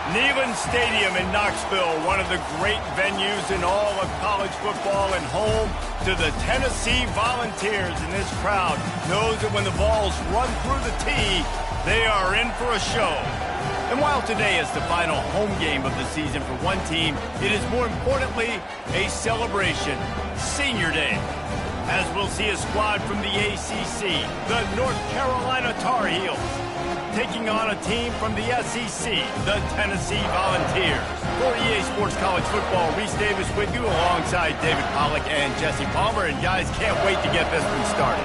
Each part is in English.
Neyland Stadium in Knoxville, one of the great venues in all of college football and home to the Tennessee Volunteers. And this crowd knows that when the balls run through the tee, they are in for a show. And while today is the final home game of the season for one team, it is more importantly a celebration, Senior Day. As we'll see a squad from the ACC, the North Carolina Tar Heels, taking on a team from the SEC, the Tennessee Volunteers. For EA Sports College Football, Reese Davis with you alongside David Pollack and Jesse Palmer. And guys, can't wait to get this one started.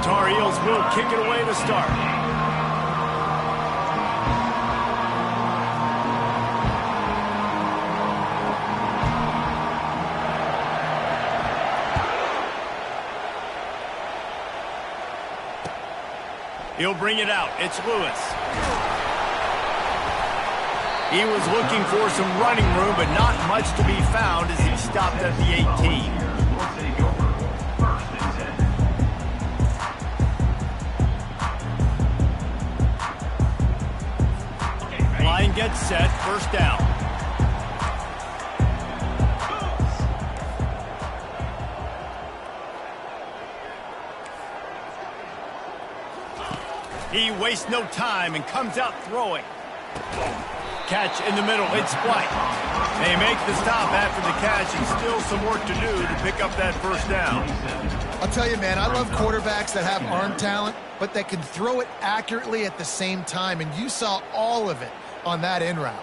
Tar Heels will kick it away to start. He'll bring it out. It's Lewis. He was looking for some running room, but not much to be found as he stopped at the 18. Line gets set, first down. He wastes no time and comes out throwing. Catch in the middle, it's White. They make the stop after the catch and still some work to do to pick up that first down. I'll tell you, man, I love quarterbacks that have arm talent, but that can throw it accurately at the same time, and you saw all of it on that in route.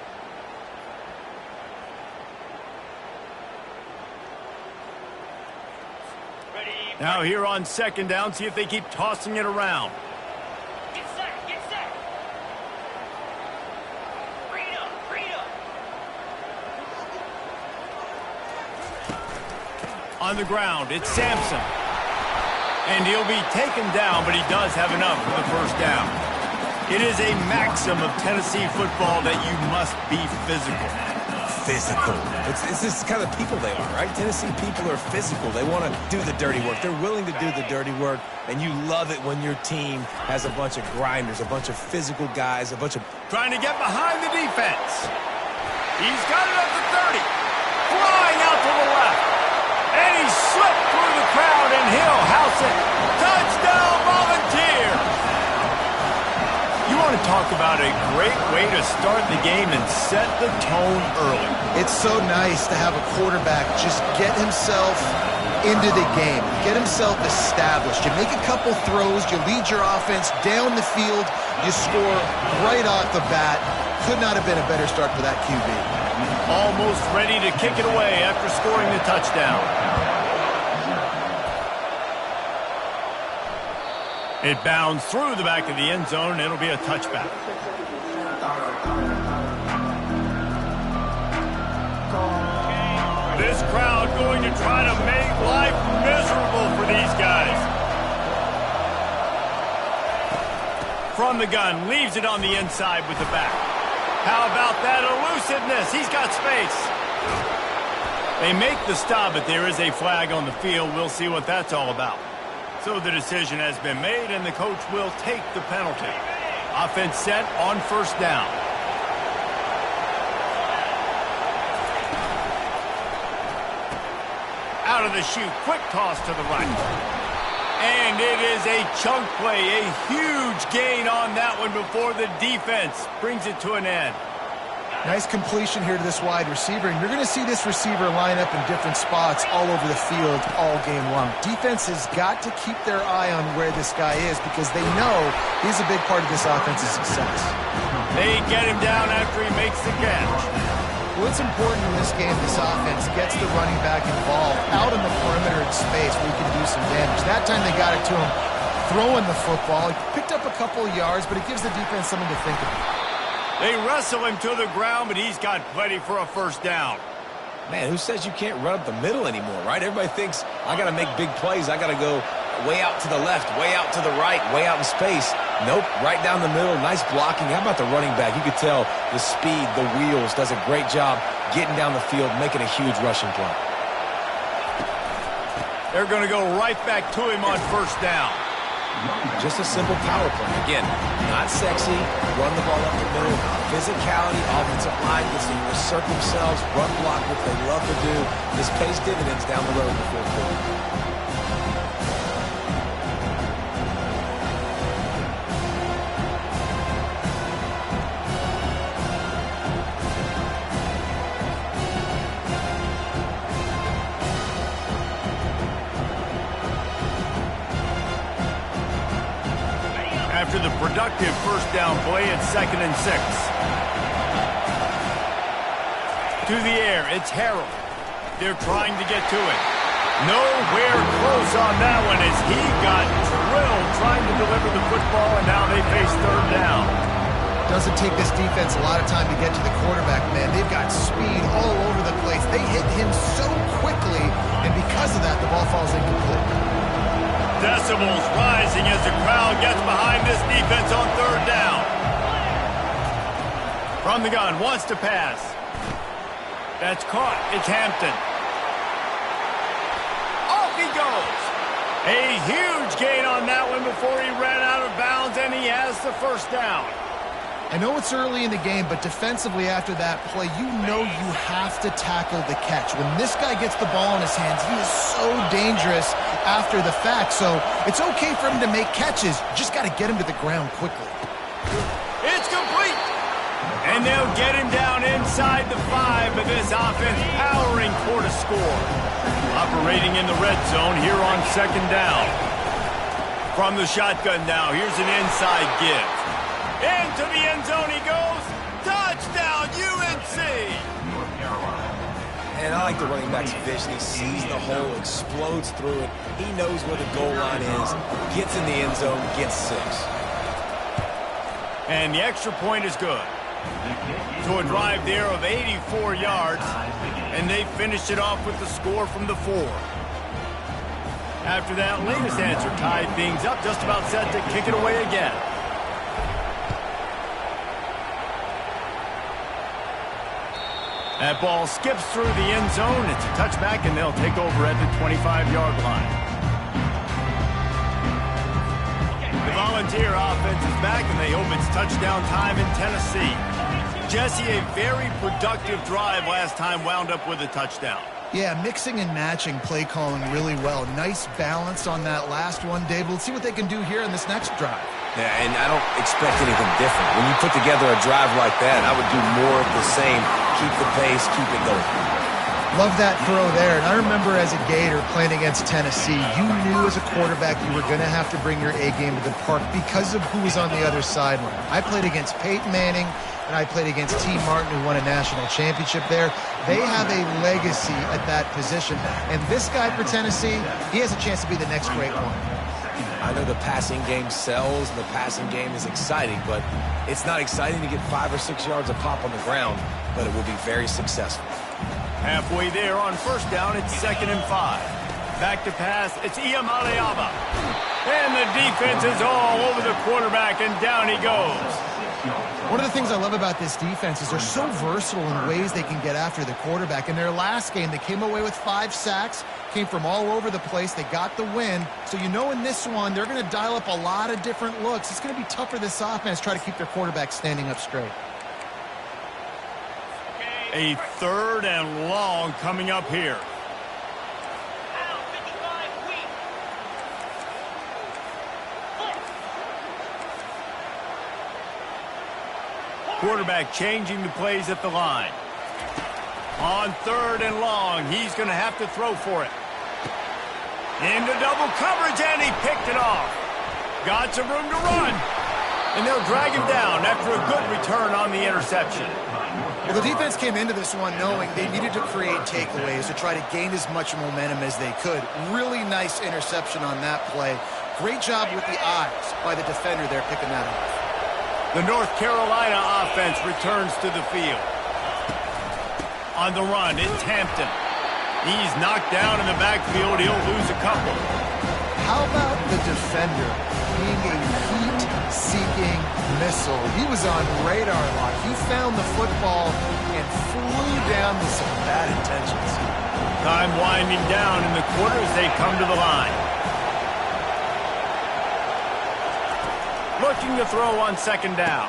Now here on second down, see if they keep tossing it around. Get set, get set. Freedom, freedom. On the ground, it's Sampson. And he'll be taken down, but he does have enough for the first down. It is a maxim of Tennessee football that you must be physical. Physical. It's this kind of people they are, right? Tennessee people are physical. They want to do the dirty work. They're willing to do the dirty work, and you love it when your team has a bunch of grinders, a bunch of physical guys, a bunch of... Trying to get behind the defense. He's got it at the 30. Flying out to the left. And he slipped through the crowd, and he'll house it. Touchdown, Volunteers! You want to talk about a great way to start the game and set the tone early. It's so nice to have a quarterback just get himself into the game, get himself established. You make a couple throws, you lead your offense down the field, you score right off the bat. Could not have been a better start for that QB. Almost ready to kick it away after scoring the touchdown. It bounds through the back of the end zone, and it'll be a touchback. This crowd going to try to make life miserable for these guys. From the gun, leaves it on the inside with the back. How about that elusiveness? He's got space. They make the stop, but there is a flag on the field. We'll see what that's all about. So the decision has been made, and the coach will take the penalty. Offense set on first down. Out of the chute, quick toss to the right. And it is a chunk play, a huge gain on that one before the defense brings it to an end. Nice completion here to this wide receiver, and you're going to see this receiver line up in different spots all over the field all game long. Defense has got to keep their eye on where this guy is because they know he's a big part of this offense's success. They get him down after he makes the catch. Well, it's important in this game this offense gets the running back involved out in the perimeter in space where he can do some damage. That time they got it to him throwing the football. He picked up a couple of yards, but it gives the defense something to think about. They wrestle him to the ground, but he's got plenty for a first down. Man, who says you can't run up the middle anymore, right? Everybody thinks, I got to make big plays. I got to go way out to the left, way out to the right, way out in space. Nope, right down the middle. Nice blocking. How about the running back? You could tell the speed, the wheels, does a great job getting down the field, making a huge rushing play. They're going to go right back to him on first down. Just a simple power play. Again, not sexy, run the ball up the middle, physicality, offensive line gets to assert themselves, run block, which they love to do. This pays dividends down the road in the fourth quarter. After the productive first down play, it's 2nd and 6. To the air, it's Harrell. They're trying to get to it. Nowhere close on that one as he got drilled trying to deliver the football, and now they face 3rd down. Doesn't take this defense a lot of time to get to the quarterback, man. They've got speed all over the place. They hit him so quickly, and because of that, the ball falls incomplete. Decibels rising as the crowd gets behind this defense on 3rd down. From the gun, wants to pass. That's caught. It's Hampton. Off he goes. A huge gain on that one before he ran out of bounds, and he has the first down. I know it's early in the game, but defensively after that play, you know you have to tackle the catch. When this guy gets the ball in his hands, he is so dangerous after the fact. So it's okay for him to make catches. Just got to get him to the ground quickly. It's complete. And they'll get him down inside the 5, but this offense powering toward a score. Operating in the red zone here on 2nd down. From the shotgun now, here's an inside give. Into the end zone he goes. Touchdown, UNC! And I like the running back's vision. He sees the hole, explodes through it. He knows where the goal line is, gets in the end zone, gets 6. And the extra point is good. So a drive there of 84 yards, and they finished it off with the score from the 4. After that latest answer tied things up, just about set to kick it away again. That ball skips through the end zone. It's a touchback, and they'll take over at the 25-yard line. The Volunteer offense is back, and they hope it's touchdown time in Tennessee. Jesse, a very productive drive last time wound up with a touchdown. Yeah, mixing and matching play calling really well. Nice balance on that last one, Dave. Let's see what they can do here in this next drive. Yeah, and I don't expect anything different. When you put together a drive like that, I would do more of the same. Keep the pace, keep it going. Love that throw there. And I remember as a Gator playing against Tennessee, you knew as a quarterback you were going to have to bring your A game to the park because of who was on the other sideline. I played against Peyton Manning, and I played against T. Martin, who won a national championship there. They have a legacy at that position. And this guy for Tennessee, he has a chance to be the next great one. I know the passing game sells, and the passing game is exciting, but it's not exciting to get 5 or 6 yards of pop on the ground, but it will be very successful. Halfway there on first down, it's 2nd and 5. Back to pass, it's Iamaleava. And the defense is all over the quarterback, and down he goes. One of the things I love about this defense is they're so versatile in ways they can get after the quarterback. In their last game, they came away with 5 sacks, came from all over the place. They got the win. So you know in this one, they're going to dial up a lot of different looks. It's going to be tough for this offense to try to keep their quarterback standing up straight. A 3rd and long coming up here. Quarterback changing the plays at the line. On 3rd and long, he's going to have to throw for it. Into double coverage, and he picked it off. Got some room to run. And they'll drag him down after a good return on the interception. Well, the defense came into this one knowing they needed to create takeaways to try to gain as much momentum as they could. Really nice interception on that play. Great job with the eyes by the defender there picking that up. The North Carolina offense returns to the field. On the run, it's Hampton. He's knocked down in the backfield. He'll lose a couple. How about the defender being a heat-seeking missile? He was on radar lock. He found the football and flew down with some bad intentions. Time winding down in the quarter as they come to the line. Looking to throw on second down.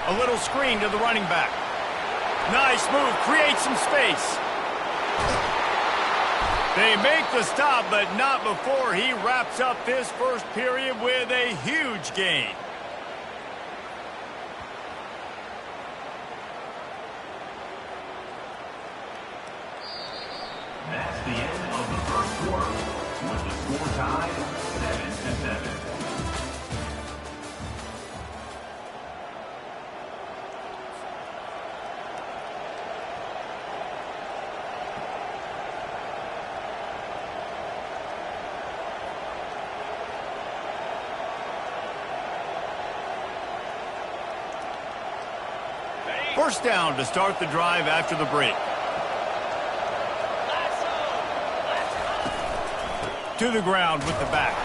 A little screen to the running back. Nice move, creates some space. They make the stop, but not before he wraps up this first period with a huge gain. That's the end of the first quarter, with the score tied 7-7. First down to start the drive after the break. To the ground with the back.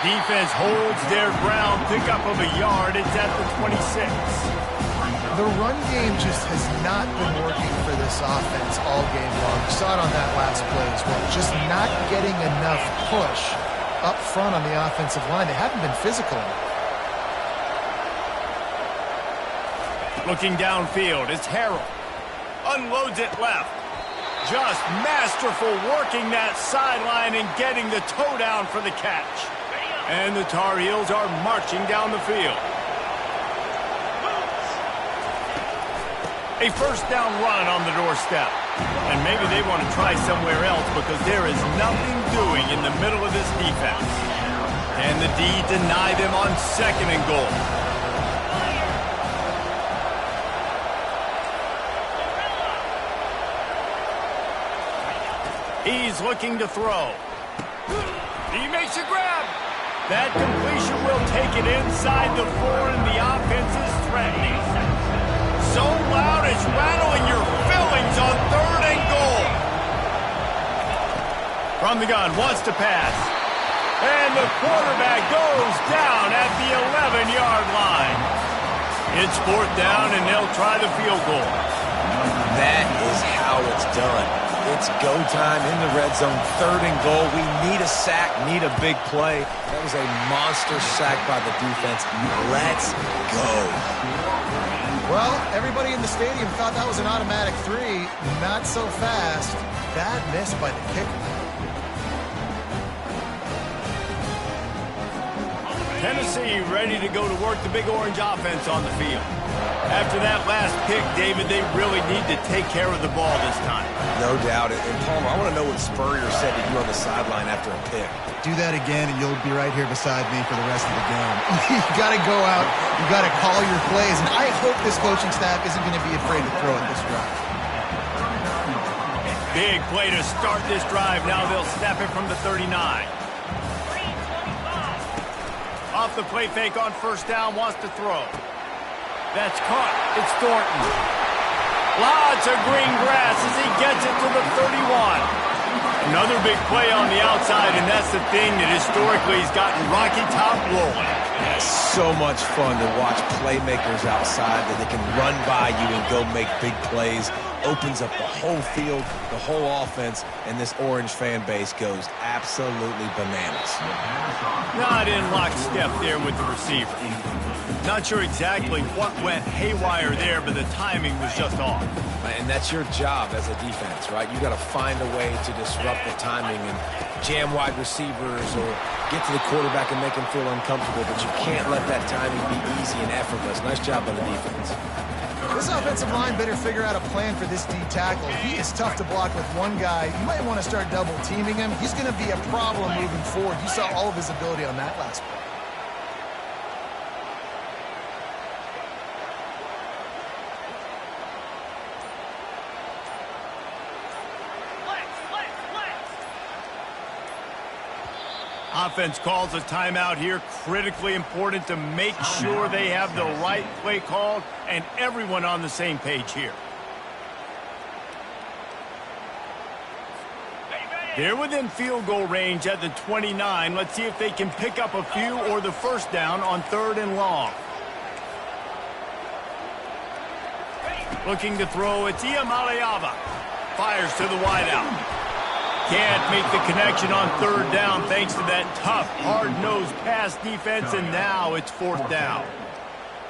Defense holds their ground, pickup of a yard. It's at the 26. The run game just has not been working for this offense all game long. You saw it on that last play as well. Just not getting enough push up front on the offensive line. They haven't been physical enough. Looking downfield, it's Harrell. Unloads it left. Just masterful working that sideline and getting the toe down for the catch. And the Tar Heels are marching down the field. A first down run on the doorstep. And maybe they want to try somewhere else because there is nothing doing in the middle of this defense. And the D deny them on second and goal. He's looking to throw. He makes a grab. That completion will take it inside the 4, and the offense is threatening. So loud it's rattling your fillings on third and goal. From the gun, wants to pass. And the quarterback goes down at the 11-yard line. It's fourth down, and they'll try the field goal. That is how it's done. It's go time in the red zone, third and goal. We need a sack, need a big play. That was a monster sack by the defense. Let's go. Well, everybody in the stadium thought that was an automatic 3. Not so fast. Bad miss by the kicker. Tennessee ready to go to work the Big Orange offense on the field. After that last pick, David, they really need to take care of the ball this time. No doubt. And Palmer, I want to know what Spurrier said to you on the sideline after a pick. Do that again, and you'll be right here beside me for the rest of the game. You got to go out. You got to call your plays, and I hope this coaching staff isn't going to be afraid to throw at this drive. Big play to start this drive. Now they'll snap it from the 39. Off the play fake on first down, wants to throw. That's caught. It's Thornton. Lots of green grass as he gets it to the 31. Another big play on the outside, and that's the thing that historically has gotten Rocky Top rolling. It's so much fun to watch playmakers outside that they can run by you and go make big plays. Opens up the whole field, the whole offense, and this Orange fan base goes absolutely bananas. Not in lockstep there with the receiver. Not sure exactly what went haywire there, but the timing was just off. And that's your job as a defense, right? You got to find a way to disrupt the timing and jam wide receivers or get to the quarterback and make him feel uncomfortable, but you can't let that timing be easy and effortless. Nice job by the defense. This offensive line better figure out a plan for this D tackle. He is tough to block with one guy. You might want to start double teaming him. He's going to be a problem moving forward. You saw all of his ability on that last play. Offense calls a timeout here. Critically important to make sure they have the right play called and everyone on the same page here. They're within field goal range at the 29. Let's see if they can pick up a few or the first down on 3rd and long. Looking to throw, it's Iamaleava. Fires to the wideout. Can't make the connection on 3rd down thanks to that tough, hard-nosed pass defense, and now it's 4th down.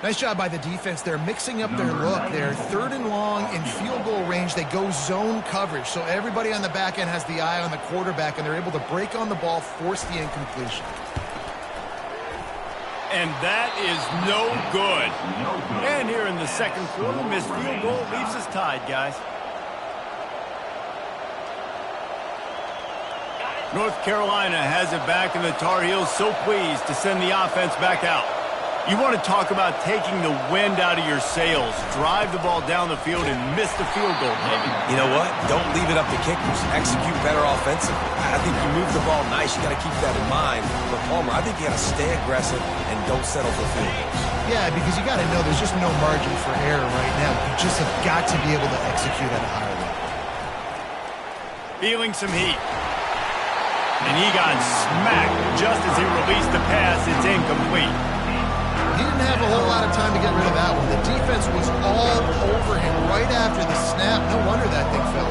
Nice job by the defense. They're mixing up their look. They're 3rd and long in field goal range. They go zone coverage, so everybody on the back end has the eye on the quarterback, and they're able to break on the ball, force the incompletion. And that is no good. And here in the second quarter, missed field goal leaves us tied, guys. North Carolina has it back, and the Tar Heels so pleased to send the offense back out. You want to talk about taking the wind out of your sails. Drive the ball down the field and miss the field goal, David. You know what? Don't leave it up to kickers. Execute better offensively. I think you move the ball nice. You got to keep that in mind. But Palmer, I think you got to stay aggressive and don't settle for field goals. Yeah, because you got to know there's just no margin for error right now. You just have got to be able to execute at a higher level. Feeling some heat. And he got smacked just as he released the pass. It's incomplete. He didn't have a whole lot of time to get rid of that one. The defense was all over him right after the snap. No wonder that thing fell.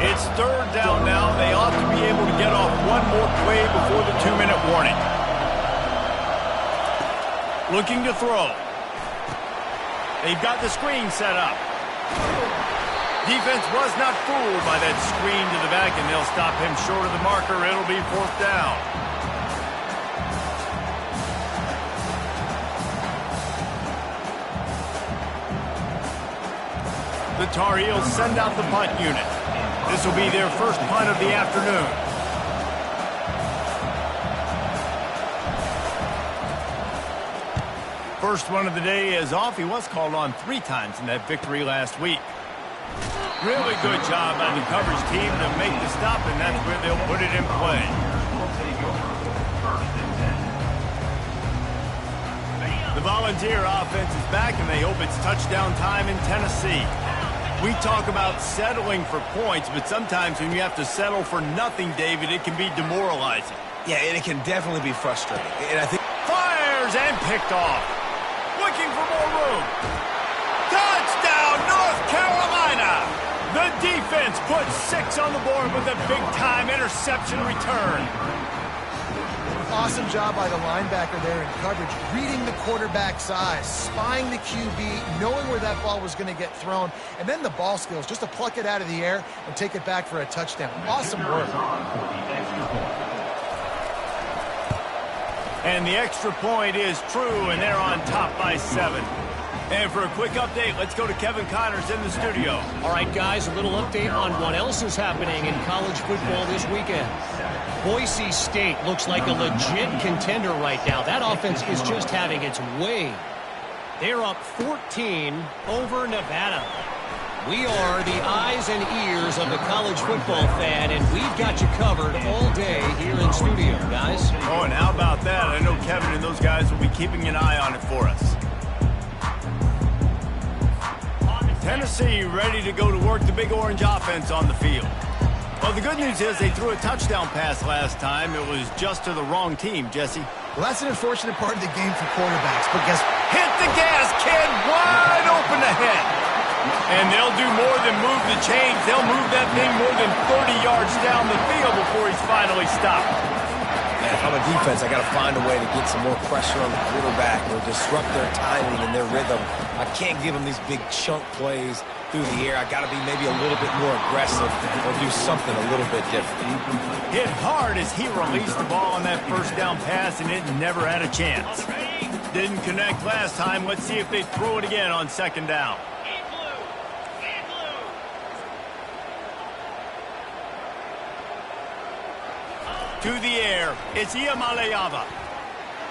It's 3rd down now. They ought to be able to get off one more play before the 2-minute warning. Looking to throw. They've got the screen set up. Defense was not fooled by that screen to the back, and they'll stop him short of the marker. It'll be 4th down. The Tar Heels send out the punt unit. This will be their first punt of the afternoon. First one of the day is off. He was called on 3 times in that victory last week. Really good job by the coverage team to make the stop, and that's where they'll put it in play. The Volunteer offense is back, and they hope it's touchdown time in Tennessee. We talk about settling for points, but sometimes when you have to settle for nothing, David, it can be demoralizing. Yeah, and it can definitely be frustrating. And I think Fires and picked off. Looking for more room. Touchdown, North Carolina! The defense puts 6 on the board with a big-time interception return. Awesome job by the linebacker there in coverage, reading the quarterback's eyes, spying the QB, knowing where that ball was going to get thrown, and then the ball skills just to pluck it out of the air and take it back for a touchdown. Awesome work. And the extra point is true, and they're on top by 7. And for a quick update, let's go to Kevin Connors in the studio. All right, guys, a little update on what else is happening in college football this weekend. Boise State looks like a legit contender right now. That offense is just having its way. They're up 14 over Nevada. We are the eyes and ears of the college football fan, and we've got you covered all day here in studio, guys. Oh, and how about that? I know Kevin and those guys will be keeping an eye on it for us. Tennessee ready to go to work the Big Orange offense on the field. Well, the good news is they threw a touchdown pass last time. It was just to the wrong team, Jesse. Well, that's an unfortunate part of the game for quarterbacks, but guess what? Hit the gas, kid! Wide open ahead. And they'll do more than move the chains. They'll move that thing more than 30 yards down the field before he's finally stopped. man, if I'm a defense, I got to find a way to get some more pressure on the quarterback or disrupt their timing and their rhythm. I can't give them these big chunk plays through the air. I got to be maybe a little bit more aggressive or do something a little bit different. Hit hard as he released the ball on that first down pass, and it never had a chance. Didn't connect last time. Let's see if they throw it again on second down. To the air, it's Iamaleava.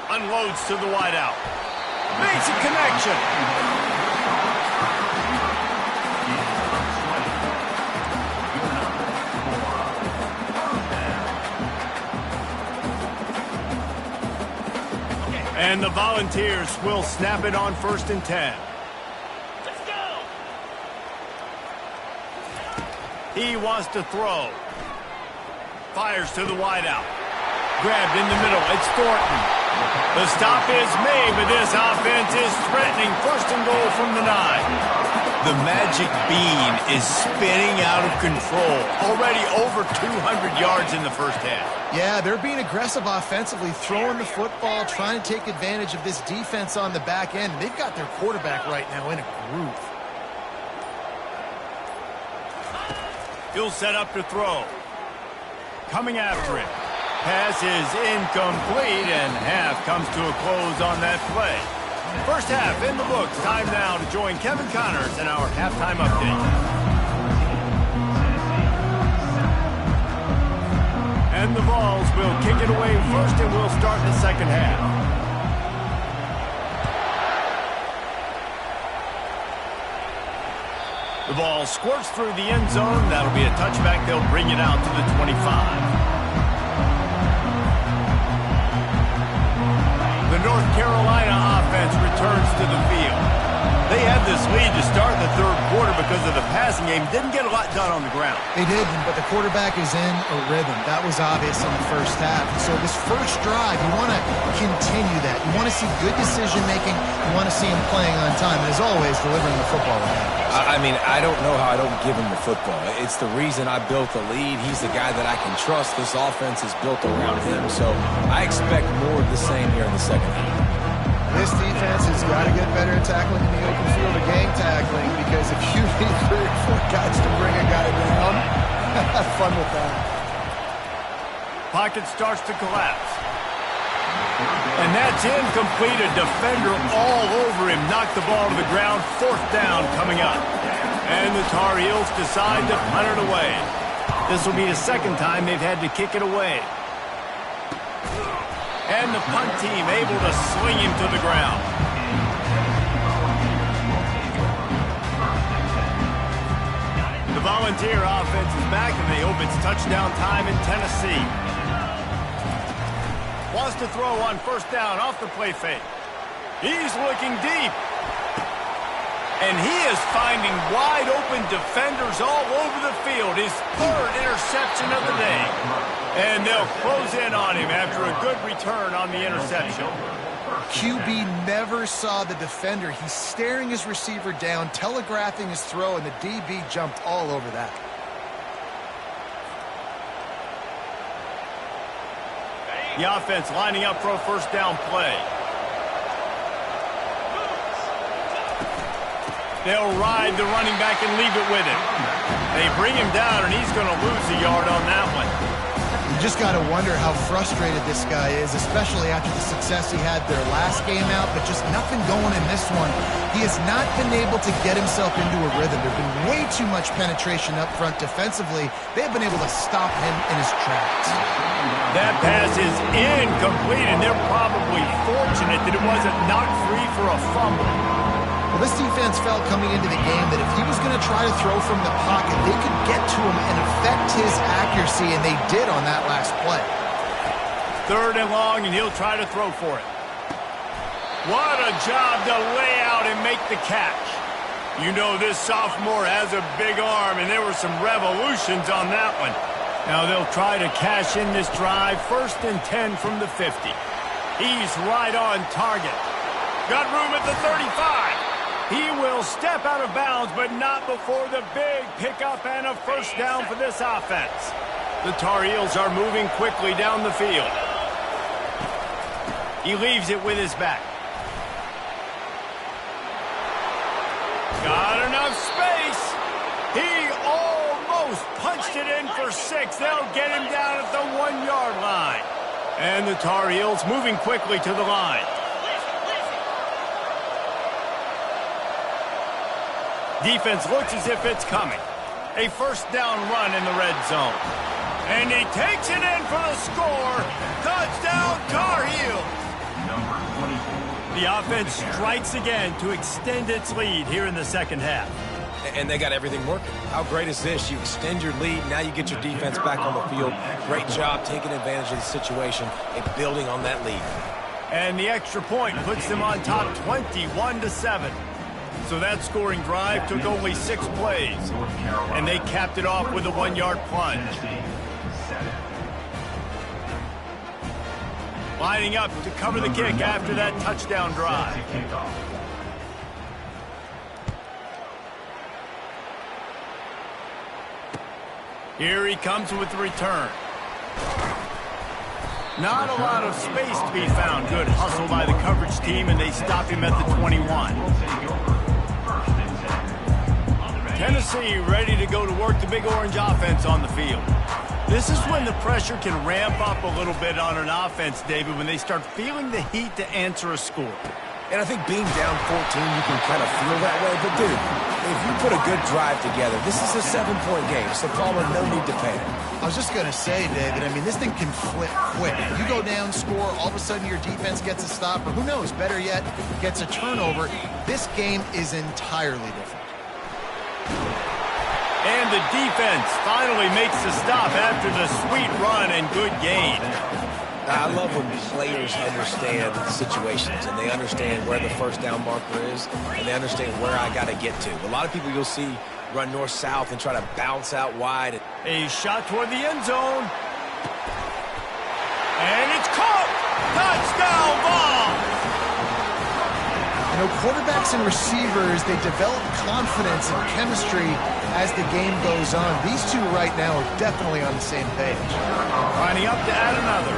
Unloads to the wideout. Makes a connection. And the Volunteers will snap it on 1st and 10. Let's go! He wants to throw. Fires to the wideout. Grabbed in the middle. It's Thornton. The stop is made, but this offense is threatening. First and goal from the 9. The magic bean is spinning out of control. Already over 200 yards in the first half. Yeah, they're being aggressive offensively, throwing the football, trying to take advantage of this defense on the back end. They've got their quarterback right now in a groove. He'll set up to throw. Coming after it. Pass is incomplete, and half comes to a close on that play. First half in the books. Time now to join Kevin Connors in our halftime update. And the Vols will kick it away first, and we'll start the second half. The ball squirts through the end zone. That'll be a touchback. They'll bring it out to the 25. The North Carolina offense returns to the field. They had this lead to start the third quarter because of the passing game. Didn't get a lot done on the ground. They didn't, but the quarterback is in a rhythm. That was obvious in the first half. So this first drive, you want to continue that. You want to see good decision-making. You want to see him playing on time. And as always, delivering the football. I mean, I don't know how I don't give him the football. It's the reason I built the lead. He's the guy that I can trust. This offense is built around him. So I expect more of the same here in the second half. This defense has got to get better at tackling in the open field or gang tackling, because if you need 3 or 4 guys to bring a guy down, have fun with that. Pocket starts to collapse. And that's incomplete. A defender all over him. Knocked the ball to the ground. Fourth down coming up. And the Tar Heels decide to punt it away. This will be the second time they've had to kick it away. And the punt team able to sling him to the ground. The Volunteer offense is back, and they hope it's touchdown time in Tennessee. Wants to throw on first down off the play fake. He's looking deep. And he is finding wide open defenders all over the field. His third interception of the day. And they'll close in on him after a good return on the interception. QB never saw the defender. He's staring his receiver down, telegraphing his throw, and the DB jumped all over that. The offense lining up for a first down play. They'll ride the running back and leave it with him. They bring him down, and he's going to lose a yard on that one. You just got to wonder how frustrated this guy is, especially after the success he had their last game out, but just nothing going in this one. He has not been able to get himself into a rhythm. There's been way too much penetration up front defensively. They have been able to stop him in his tracks. That pass is incomplete, and they're probably fortunate that it wasn't knocked free for a fumble. Well, this defense felt coming into the game that if he was going to try to throw from the pocket, they could get to him and affect his accuracy, and they did on that last play. Third and long, and he'll try to throw for it. What a job to lay out and make the catch. You know this sophomore has a big arm, and there were some revolutions on that one. Now they'll try to cash in this drive. First and 10 from the 50. He's right on target. Got room at the 35. He will step out of bounds, but not before the big pickup and a first down for this offense. The Tar Heels are moving quickly down the field. He leaves it with his back. Got enough space. He almost punched it in for 6. They'll get him down at the 1-yard line. And the Tar Heels moving quickly to the line. Defense looks as if it's coming. A first down run in the red zone. And he takes it in for the score. Touchdown, Tar Heels. The offense strikes again to extend its lead here in the second half. And they got everything working. How great is this? You extend your lead, now you get your defense back on the field. Great job taking advantage of the situation and building on that lead. And the extra point puts them on top 21-7. So that scoring drive took only 6 plays, and they capped it off with a 1-yard plunge. Lining up to cover the kick after that touchdown drive. Here he comes with the return. Not a lot of space to be found. Good hustle by the coverage team, and they stop him at the 21. Tennessee ready to go to work the Big Orange offense on the field. This is when the pressure can ramp up a little bit on an offense, David, when they start feeling the heat to answer a score. And I think being down 14, you can kind of feel that way. But, dude, if you put a good drive together, this is a 7-point game. So, Palmer, no need to panic. I was just going to say, David, I mean, this thing can flip quick. You go down, score, all of a sudden your defense gets a stop, or who knows, better yet, gets a turnover. This game is entirely different. And the defense finally makes the stop after the sweet run and good gain. I love when players understand situations and they understand where the first down marker is and they understand where I got to get to. A lot of people you'll see run north-south and try to bounce out wide. A shot toward the end zone. And it's caught! Touchdown ball! You know, quarterbacks and receivers, they develop confidence and chemistry as the game goes on. These two right now are definitely on the same page. Lining up to add another.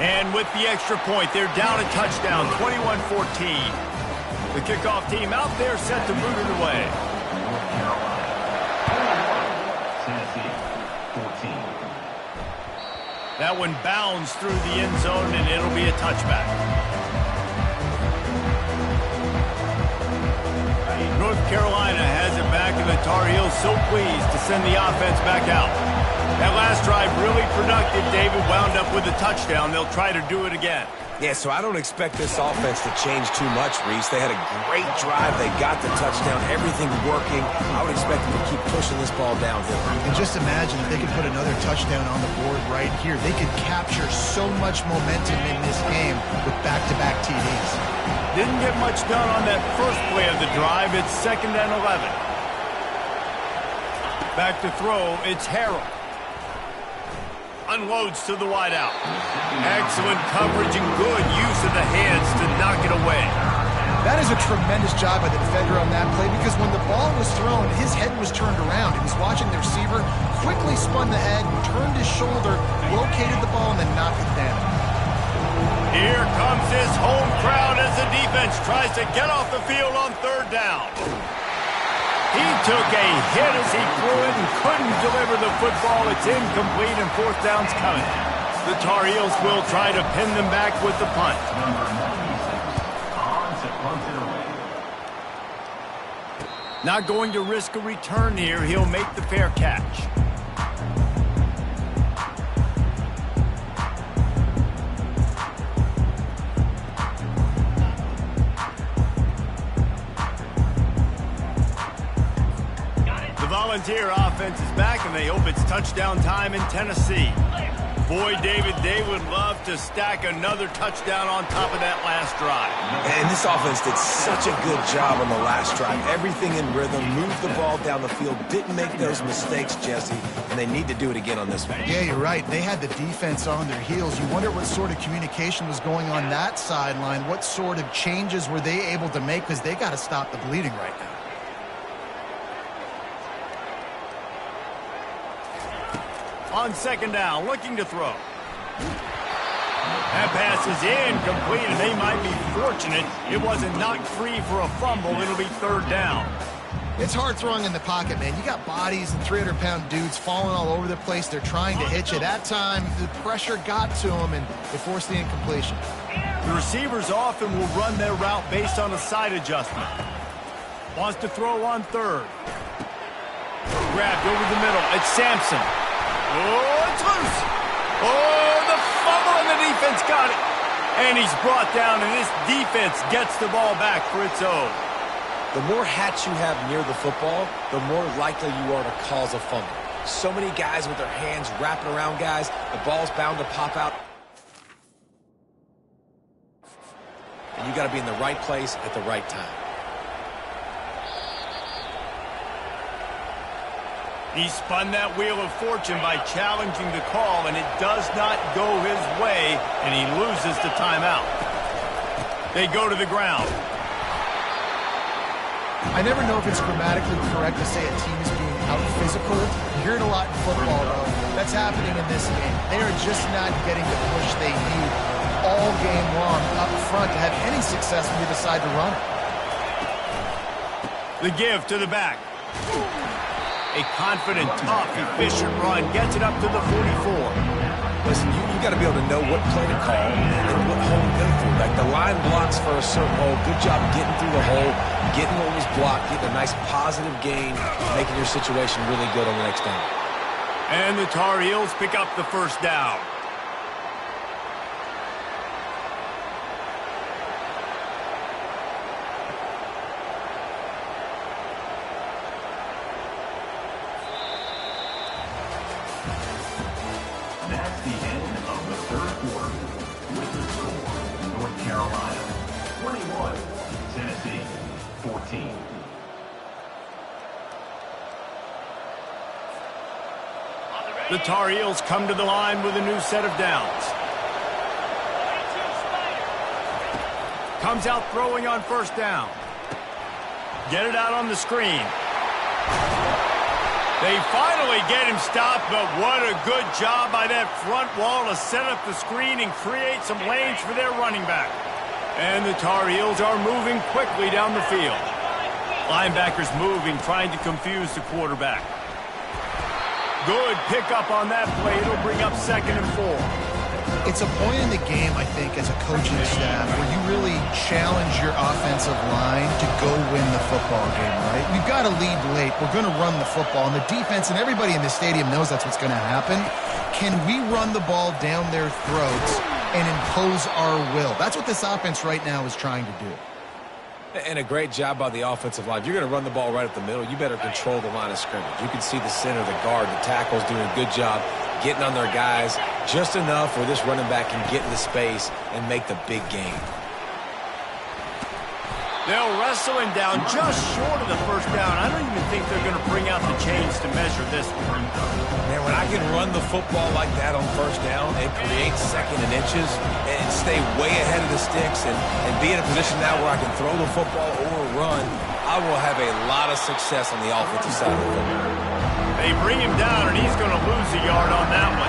And with the extra point, they're down a touchdown, 21-14. The kickoff team out there set to boot it away. Tennessee, 14. That one bounds through the end zone, and it'll be a touchback. North Carolina has it back, and the Tar Heels so pleased to send the offense back out. That last drive really productive. David wound up with a touchdown. They'll try to do it again. Yeah, so I don't expect this offense to change too much, Reese. They had a great drive. They got the touchdown. Everything working. I would expect them to keep pushing this ball downhill. And just imagine if they could put another touchdown on the board right here. They could capture so much momentum in this game with back-to-back TDs. Didn't get much done on that first play of the drive. It's 2nd and 11. Back to throw. It's Harrell. Unloads to the wideout. Excellent coverage and good use of the hands to knock it away. That is a tremendous job by the defender on that play because when the ball was thrown, his head was turned around. He was watching the receiver, quickly spun the head, turned his shoulder, located the ball, and then knocked it down. Here comes his home crowd as the defense tries to get off the field on 3rd down. He took a hit as he threw it and couldn't deliver the football. It's incomplete and 4th down's coming. The Tar Heels will try to pin them back with the punt. Not going to risk a return here. He'll make the fair catch. Volunteer offense is back, and they hope it's touchdown time in Tennessee. Boy, David, they would love to stack another touchdown on top of that last drive. And this offense did such a good job on the last drive. Everything in rhythm, moved the ball down the field, didn't make those mistakes, Jesse, and they need to do it again on this one. Yeah, you're right. They had the defense on their heels. You wonder what sort of communication was going on that sideline. What sort of changes were they able to make because they got to stop the bleeding right now. On 2nd down, looking to throw. That pass is incomplete, and they might be fortunate it wasn't knocked free for a fumble. It'll be 3rd down. It's hard throwing in the pocket, man. You got bodies and 300-pound dudes falling all over the place. They're trying to hit you. That time, the pressure got to them, and it forced the incompletion. The receivers often will run their route based on a side adjustment. Wants to throw on 3rd. Grabbed over the middle. It's Sampson. Oh, it's loose. Oh, the fumble, and the defense got it. And he's brought down, and this defense gets the ball back for its own. The more hats you have near the football, the more likely you are to cause a fumble. So many guys with their hands wrapping around guys, the ball's bound to pop out. You got to be in the right place at the right time. He spun that wheel of fortune by challenging the call, and it does not go his way, and he loses the timeout. They go to the ground. I never know if it's grammatically correct to say a team is being out-physical. You hear it a lot in football, though. That's happening in this game. They are just not getting the push they need all game long up front to have any success when you decide to run it. The give to the back. A confident, tough, efficient run gets it up to the 44. Listen, you got to be able to know what play to call and what hole to go through. Like the line blocks for a certain hole. Good job getting through the hole, getting what was blocked, getting a nice positive gain, making your situation really good on the next down. And the Tar Heels pick up the first down. That's the end of the third quarter. With the score, North Carolina 21, Tennessee 14. The Tar Heels come to the line with a new set of downs. Comes out throwing on first down. Get it out on the screen. They finally get him stopped, but what a good job by that front wall to set up the screen and create some lanes for their running back. And the Tar Heels are moving quickly down the field. Linebackers moving, trying to confuse the quarterback. Good pickup on that play. It'll bring up 2nd and 4. It's a point in the game, I think, as a coaching staff where you really challenge your offensive line to go win the football game, right? We've got to lead late. We're going to run the football. And the defense and everybody in the stadium knows that's what's going to happen. Can we run the ball down their throats and impose our will? That's what this offense right now is trying to do. And a great job by the offensive line. If you're going to run the ball right up the middle, you better control the line of scrimmage. You can see the center, the guard, the tackles doing a good job getting on their guys just enough where this running back can get into space and make the big game. They'll wrestle him down just short of the first down. I don't even think they're going to bring out the chains to measure this one. Man, when I can run the football like that on first down and create 2nd and inches and stay way ahead of the sticks and be in a position now where I can throw the football or run, I will have a lot of success on the offensive side of the football. They bring him down, and he's going to lose a yard on that one.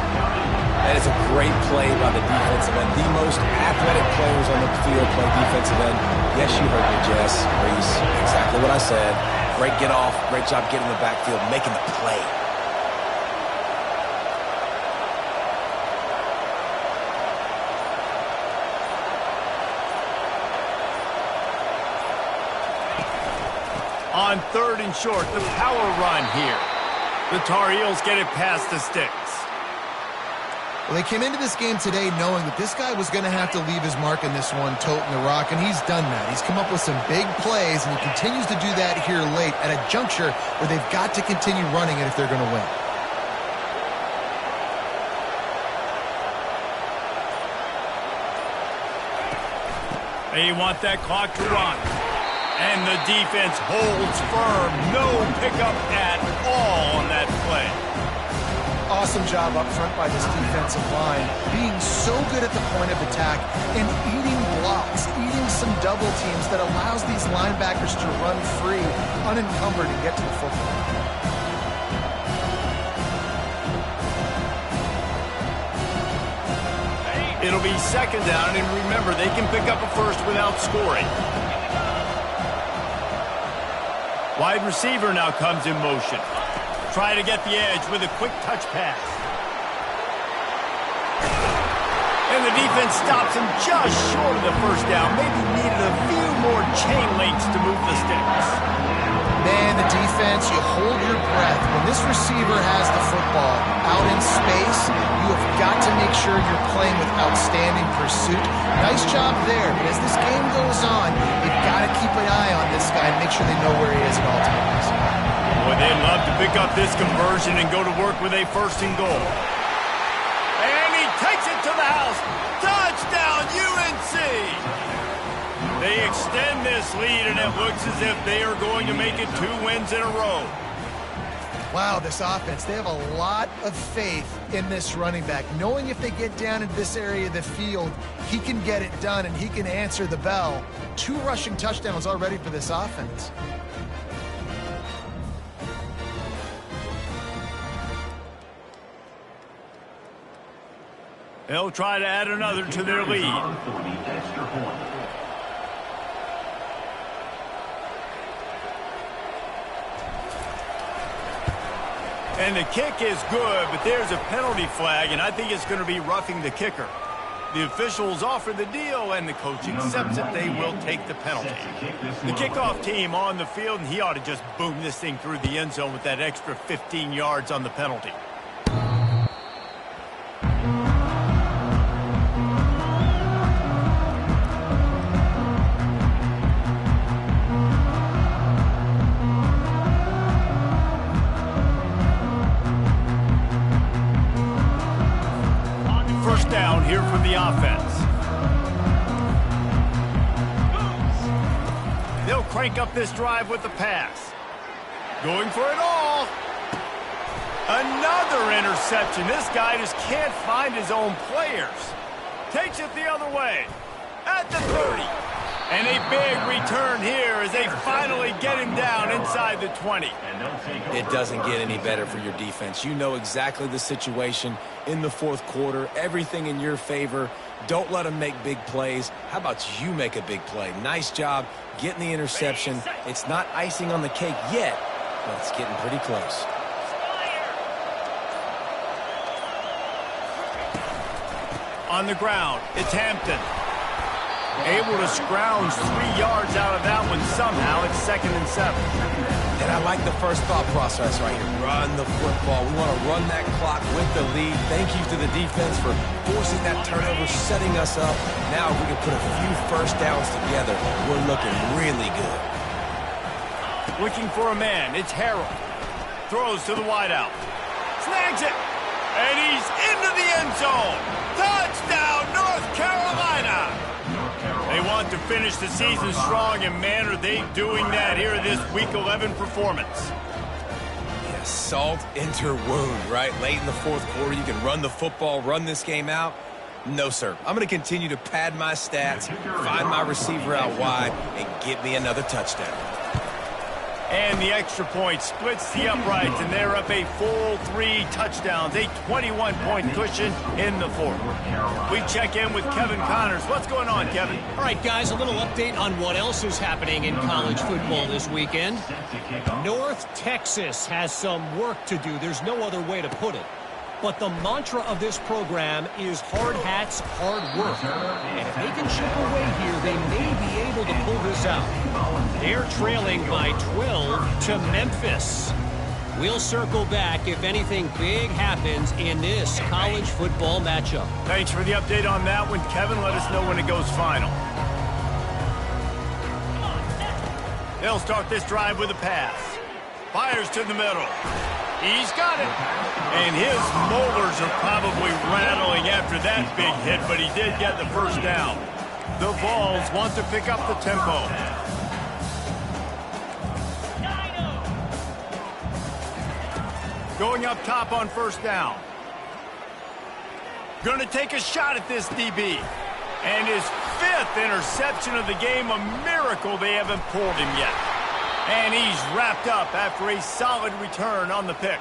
That is a great play by the defensive end. The most athletic players on the field play defensive end. Yes, you heard me, Jess, Reese. Exactly what I said. Great get off. Great job getting in the backfield, making the play. On 3rd and short, the power run here. The Tar Heels get it past the sticks. Well, they came into this game today knowing that this guy was going to have to leave his mark in this one, toting the rock, and he's done that. He's come up with some big plays, and he continues to do that here late at a juncture where they've got to continue running it if they're going to win. They want that clock to run. And the defense holds firm. No pickup at all on that play. Awesome job up front by this defensive line, being so good at the point of attack and eating blocks, eating some double teams that allows these linebackers to run free, unencumbered, and get to the football. It'll be 2nd down, and remember, they can pick up a first without scoring. Wide receiver now comes in motion. Try to get the edge with a quick touch pass. And the defense stops him just short of the first down. Maybe needed a few more chain links to move the sticks. Man, the defense, you hold your breath. When this receiver has the football out in space, you have got to make sure you're playing with outstanding pursuit. Nice job there, but as this game goes on, you've got to keep an eye on this guy and make sure they know where he is at all times. Boy, they'd love to pick up this conversion and go to work with a 1st and goal. And he takes it to the house. Touchdown, UNC! They extend this lead, and it looks as if they are going to make it 2 wins in a row. Wow, this offense, they have a lot of faith in this running back, knowing if they get down into this area of the field, he can get it done and he can answer the bell. 2 rushing touchdowns already for this offense. They'll try to add another to their lead. And the kick is good, but there's a penalty flag, and I think it's going to be roughing the kicker. The officials offer the deal, and the coach accepts it. They will take the penalty. The kickoff team on the field, and he ought to just boom this thing through the end zone with that extra 15 yards on the penalty. First down here from the offense. They'll crank up this drive with the pass. Going for it all. Another interception. This guy just can't find his own players. Takes it the other way. At the 30. And a big return here as they finally get him down inside the 20. It doesn't get any better for your defense. You know exactly the situation in the fourth quarter. Everything in your favor. Don't let them make big plays. How about you make a big play? Nice job getting the interception. It's not icing on the cake yet, but it's getting pretty close. On the ground, it's Hampton. Able to scrounge 3 yards out of that one somehow. It's 2nd and 7. And I like the first thought process right here. Run the football. We want to run that clock with the lead. Thank you to the defense for forcing that turnover, setting us up. Now if we can put a few first downs together, we're looking really good. Looking for a man. It's Harold. Throws to the wideout. Snags it. And he's into the end zone. Touchdown, North Carolina. They want to finish the season strong, and man, are they doing that here this Week 11 performance. Yeah, salt into wound, right? Late in the fourth quarter, you can run the football, run this game out. No, sir. I'm going to continue to pad my stats, find my receiver out wide, and get me another touchdown. And the extra point splits the uprights, and they're up a full 3 touchdowns, a 21-point cushion in the fourth. We check in with Kevin Connors. What's going on, Kevin? All right, guys, a little update on what else is happening in college football this weekend. North Texas has some work to do. There's no other way to put it. But the mantra of this program is hard hats, hard work. And if they can chip away here, they may be able to pull this out. They're trailing by 12 to Memphis. We'll circle back if anything big happens in this college football matchup. Thanks for the update on that one, Kevin. Let us know when it goes final. They'll start this drive with a pass. Fires to the middle. He's got it. And his molars are probably rattling after that big hit, but he did get the first down. The Vols want to pick up the tempo. Going up top on first down. Going to take a shot at this DB. And his 5th interception of the game, a miracle they haven't pulled him yet. And he's wrapped up after a solid return on the pick.